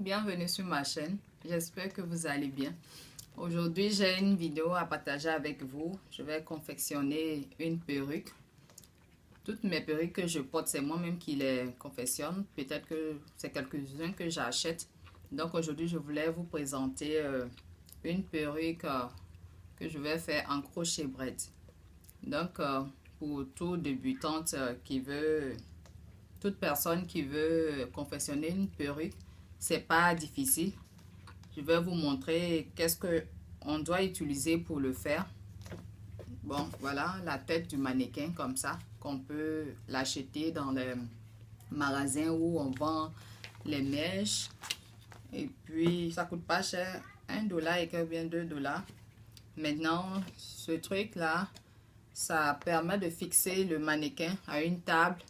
bienvenue sur ma chaîne. J'espère que vous allez bien. Aujourd'hui, j'ai une vidéo à partager avec vous. Je vais confectionner une perruque. Toutes mes perruques que je porte, c'est moi-même qui les confectionne. Peut-être que c'est quelques-uns que j'achète. Donc aujourd'hui, je voulais vous présenter une perruque que je vais faire en crochet braid. Donc pour toute débutante qui veut... Toute personne qui veut confectionner une perruque, c'est pas difficile. Je vais vous montrer qu'est-ce que on doit utiliser pour le faire. Bon, voilà la tête du mannequin comme ça, qu'on peut l'acheter dans les magasins où on vend les mèches. Et puis, ça coûte pas cher, $1 et que bien $2. Maintenant, ce truc-là, ça permet de fixer le mannequin à une table.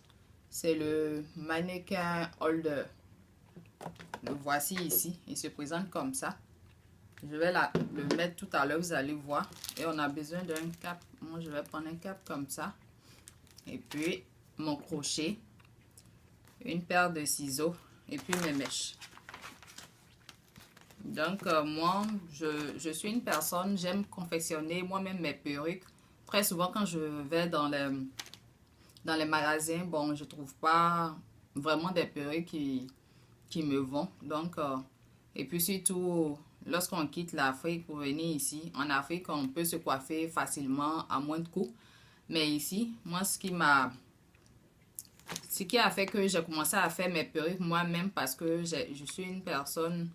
C'est le mannequin holder. Le voici ici. Il se présente comme ça. Je vais le mettre tout à l'heure, vous allez voir. Et on a besoin d'un cap. Moi, je vais prendre un cap comme ça. Et puis, mon crochet. Une paire de ciseaux. Et puis, mes mèches. Donc, moi, je suis une personne, j'aime confectionner moi-même mes perruques. Très souvent, quand je vais dans les magasins, bon, je trouve pas vraiment des perruques qui me vont. Donc, et puis surtout, lorsqu'on quitte l'Afrique pour venir ici, en Afrique, on peut se coiffer facilement à moins de coûts. Mais ici, moi, ce qui a fait que j'ai commencé à faire mes perruques moi-même parce que je suis une personne...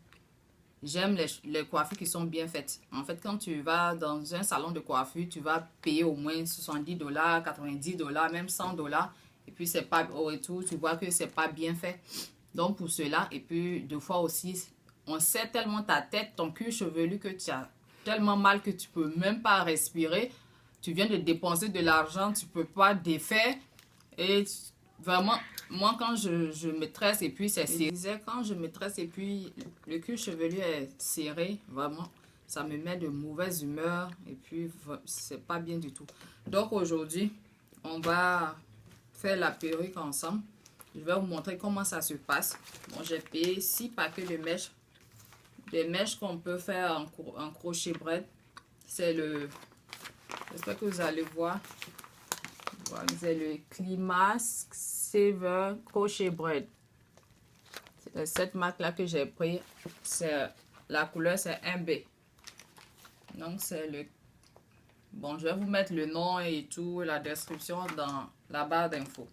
J'aime les coiffures qui sont bien faites. En fait, quand tu vas dans un salon de coiffure, tu vas payer au moins $70, $90, même $100. Et puis, c'est pas au retour, tu vois que c'est pas bien fait. Donc, pour cela, et puis, deux fois aussi, on serre tellement ta tête, ton cuir chevelu, que tu as tellement mal que tu peux même pas respirer. Tu viens de dépenser de l'argent, tu peux pas défaire. Et vraiment, moi, quand je me tresse et puis c'est serré, quand je me tresse et puis le cuir chevelu est serré, vraiment, ça me met de mauvaise humeur et puis c'est pas bien du tout. Donc aujourd'hui, on va faire la perruque ensemble. Je vais vous montrer comment ça se passe. Bon, j'ai payé 6 paquets de mèches. Des mèches qu'on peut faire en crochet braid. C'est le... J'espère que vous allez voir. Voilà, c'est le Climax Saver Crochet Braid. C'est cette marque-là que j'ai pris. La couleur, c'est 1B. Donc, c'est le... Bon, je vais vous mettre le nom et tout, la description dans la barre d'infos.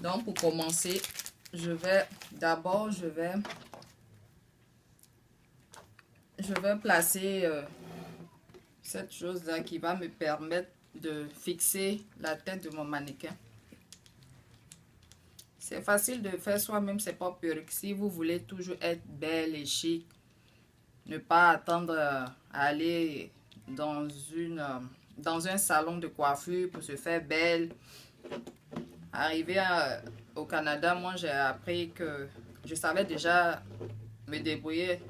Donc, pour commencer, je vais placer cette chose-là qui va me permettre de fixer la tête de mon mannequin. C'est facile de faire soi-même ses propres perruques. Si vous voulez toujours être belle et chic, ne pas attendre à aller dans un salon de coiffure pour se faire belle. Arrivé au Canada, moi j'ai appris que je savais déjà me débrouiller.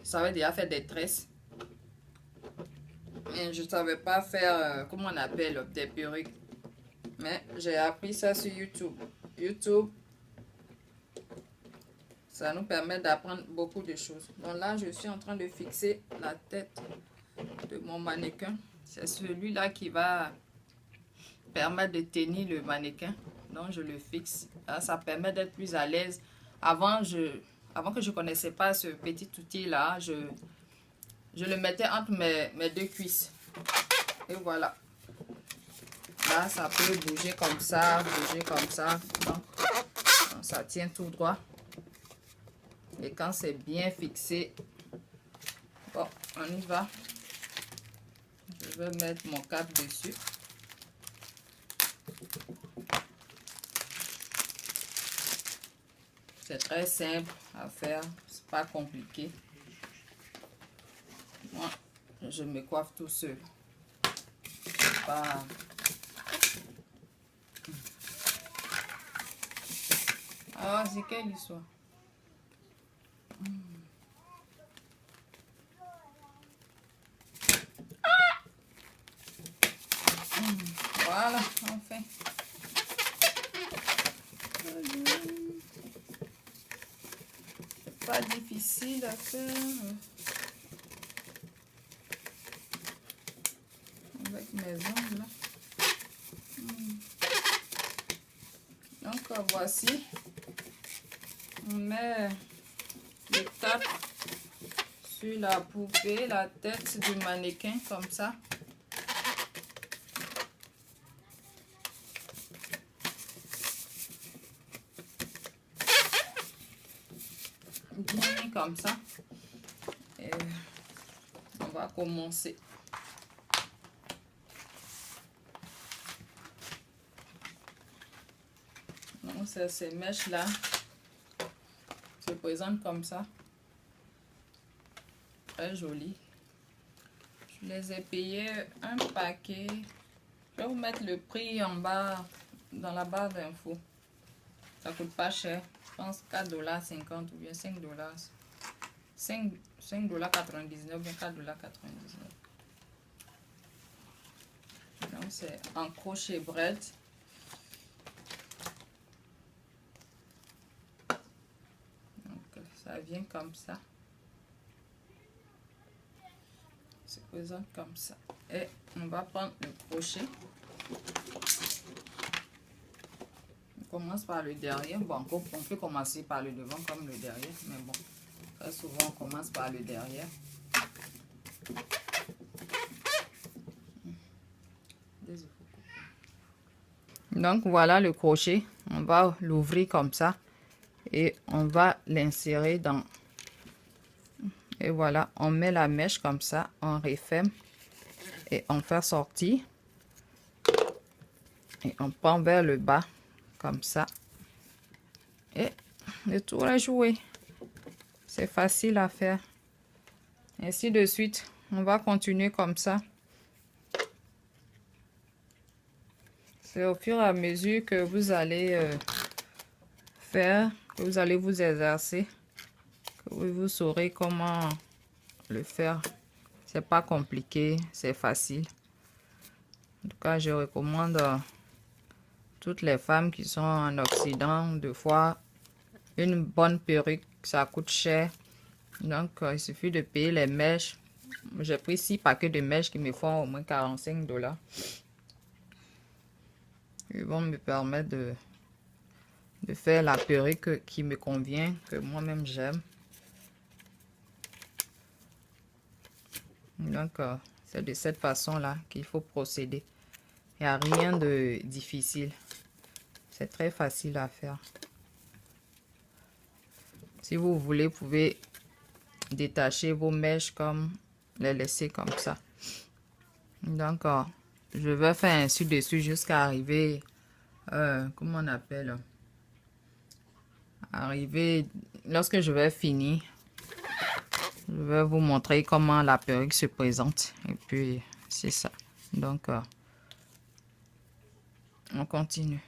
Je savais déjà faire des tresses. Et je ne savais pas faire, comment on appelle, des perruques. Mais j'ai appris ça sur YouTube. YouTube, ça nous permet d'apprendre beaucoup de choses. Donc là, je suis en train de fixer la tête de mon mannequin. C'est celui-là qui va permettre de tenir le mannequin. Donc je le fixe. Là, ça permet d'être plus à l'aise. Avant que je ne connaissais pas ce petit outil-là, je le mettais entre mes deux cuisses. Et voilà. Là, ça peut bouger comme ça, bouger comme ça. Donc, ça tient tout droit. Et quand c'est bien fixé, bon, on y va. Je vais mettre mon cap dessus. C'est très simple à faire, c'est pas compliqué. Moi, je me coiffe tout seul. Pas... Ah, c'est quelle histoire? Voilà, enfin. pas difficile à faire. Avec mes ongles. Donc voici, on met le tape sur la poupée, la tête du mannequin comme ça. Bien comme ça. Et on va commencer. Donc ces mèches là se présentent comme ça. Très joli. Je les ai payés un paquet. Je vais vous mettre le prix en bas dans la barre d'infos. Ça coûte pas cher. Je pense $4,50 ou bien $5. $5,99 ou bien $4,99. Donc c'est en crochet bread. Donc ça vient comme ça. Se présente comme ça. Et on va prendre le crochet. On commence par le derrière. Bon, on peut commencer par le devant comme le derrière, mais bon, très souvent on commence par le derrière. Donc voilà le crochet. On va l'ouvrir comme ça et on va l'insérer dans. Et voilà, on met la mèche comme ça, on referme et on fait sortir. Et on prend vers le bas comme ça. Et le tour est joué. C'est facile à faire. Ainsi de suite, on va continuer comme ça. C'est au fur et à mesure que vous allez faire, que vous allez vous exercer, que vous saurez comment le faire. C'est pas compliqué, c'est facile. En tout cas, je recommande à toutes les femmes qui sont en Occident de fois une bonne perruque, ça coûte cher. Donc, il suffit de payer les mèches. J'ai pris 6 paquets de mèches qui me font au moins $45. Ils vont me permettre de faire la perruque qui me convient, que moi-même j'aime. Donc, c'est de cette façon-là qu'il faut procéder. Il n'y a rien de difficile. C'est très facile à faire. Si vous voulez, vous pouvez détacher vos mèches comme les laisser comme ça. Donc, je vais faire ainsi dessus jusqu'à arriver, comment on appelle, arriver, lorsque je vais finir, je vais vous montrer comment la perruque se présente. Et puis, c'est ça. Donc, on continue.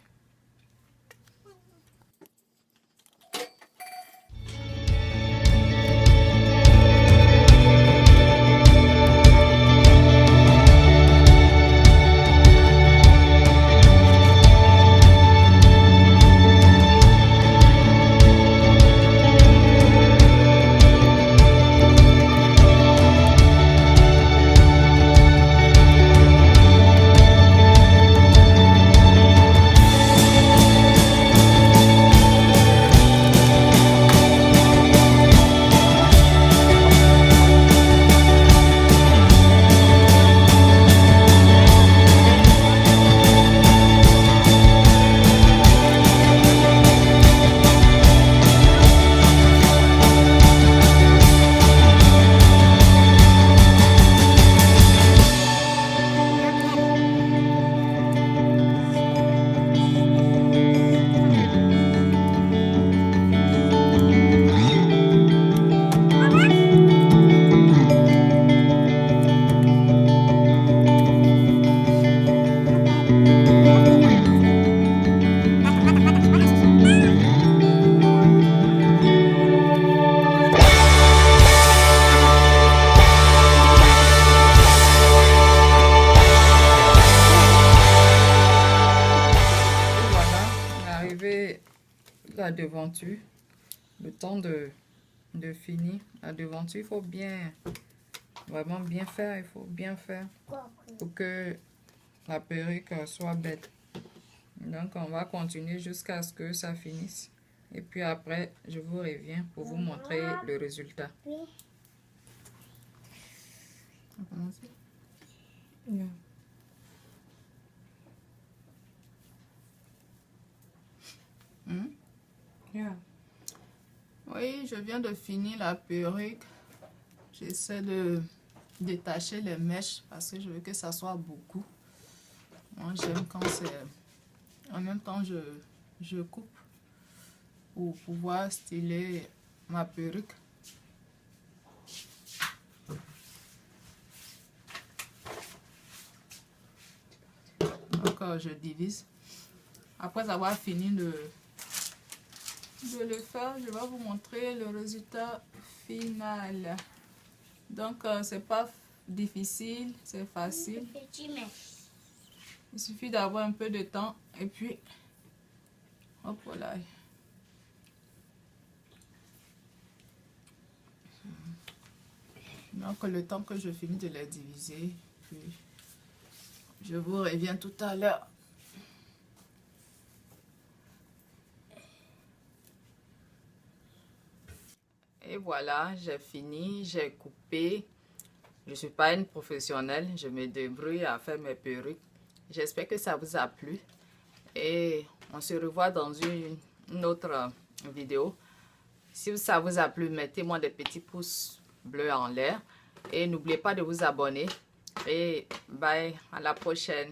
La devanture, le temps de de finir. La devanture, il faut bien, vraiment bien faire. Il faut bien faire pour que la perruque soit belle. Donc, on va continuer jusqu'à ce que ça finisse. Et puis après, je vous reviens pour vous montrer le résultat. On va commencer. Yeah. Yeah. Oui, je viens de finir la perruque. J'essaie de détacher les mèches parce que je veux que ça soit beaucoup. Moi, j'aime quand c'est... En même temps, je coupe pour pouvoir styler ma perruque. Donc, je divise. Après avoir fini de le faire, je vais vous montrer le résultat final. Donc, c'est pas difficile, c'est facile. Il suffit d'avoir un peu de temps et puis, hop voilà. Donc, le temps que je finis de les diviser, puis je vous reviens tout à l'heure. Et voilà, j'ai fini, j'ai coupé. Je ne suis pas une professionnelle, je me débrouille à faire mes perruques. J'espère que ça vous a plu. Et on se revoit dans une autre vidéo. Si ça vous a plu, mettez-moi des petits pouces bleus en l'air. Et n'oubliez pas de vous abonner. Et bye, à la prochaine.